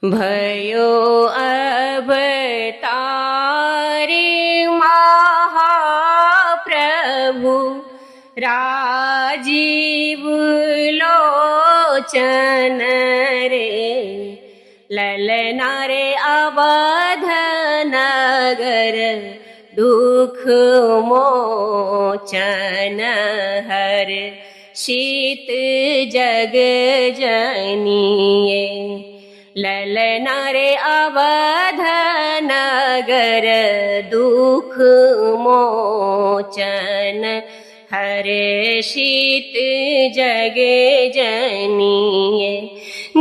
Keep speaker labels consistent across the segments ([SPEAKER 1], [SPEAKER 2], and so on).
[SPEAKER 1] भयो अवतारे महाप्रभु राजीव लोचन रे, ललना रे अवध नगर दुख मोचन हर, शीत जग जनिए। ललना रे अवध नगर दुख मोचन हरे, शीत जग जनिए।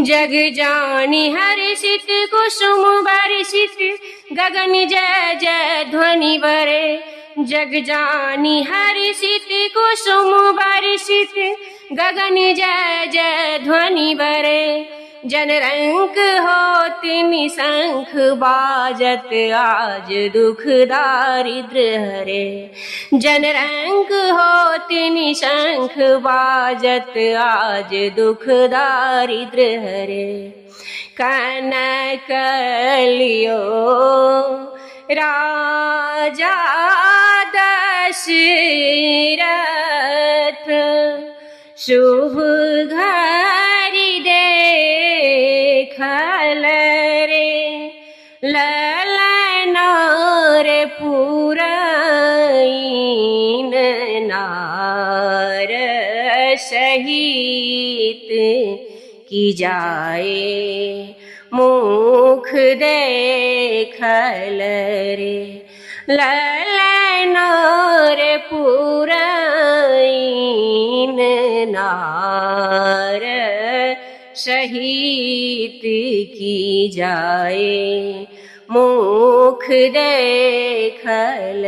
[SPEAKER 1] जग जानी हर्षित कुसुम बरसित, गगन जय जय ध्वनि बरे। जग जानी हर्षित कुसुम बरसित, गगन जय जय ध्वनि बरे। जनरंक होत निशंख बाजत, आज दुख दारिद्र हरे। जनरंक होत निशंख बाजत, आज दुख दारिद्र हरे। कनक लियो राजा दशरथ, शुभ घड़ी देखल रे। ललना रे पुरैन नार, सहित की जाए मुख देखल रे। ललना रे पुरैन नार, सहित की जाए मुख देखल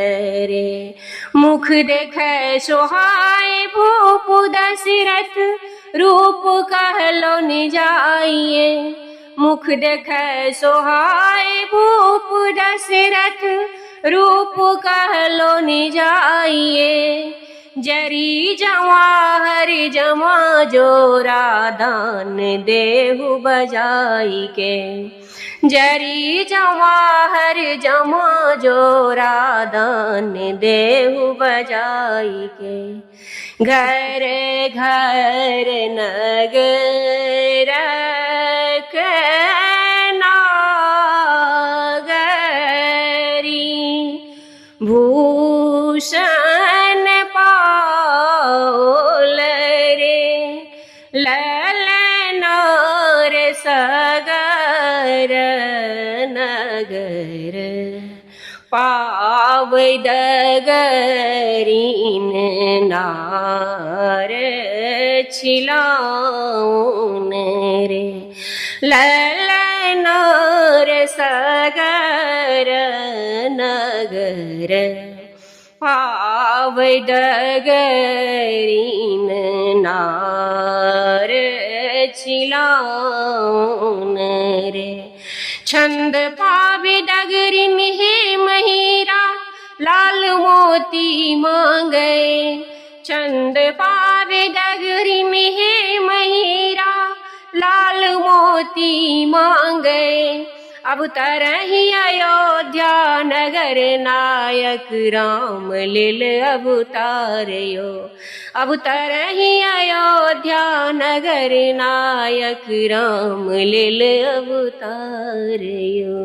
[SPEAKER 1] रे। मुख देखे सोहाय भूप दशरथ, रूप कहलो निजाइए। मुख देखे सोहाय भूप दशरथ, रूप कहलो निजाइए। जरी जवा हरि जमा जोरा, दान देहु बजाई के। जरी जवा हरि जमा जोरा, दान देहु बजाई के। घर घर नगर के नागरी, भूषण पाओल रे। ललना रे सगर नगर, पावै डगरीन नार छिलाउन रे। ललना रे सगर नगर, पावै डगरीन नार छिलाउन रे। छंद पावे डगरीन हे महिरा, लाल मोती मांगे। छंद पावे डगरीन हे महिरा, लाल मोती मांगे। अब तरही अयोध्या नगर, नायक राम लिल अवतारयो। अब तरही अयोध्या नगर, नायक राम लिल अवतारयो।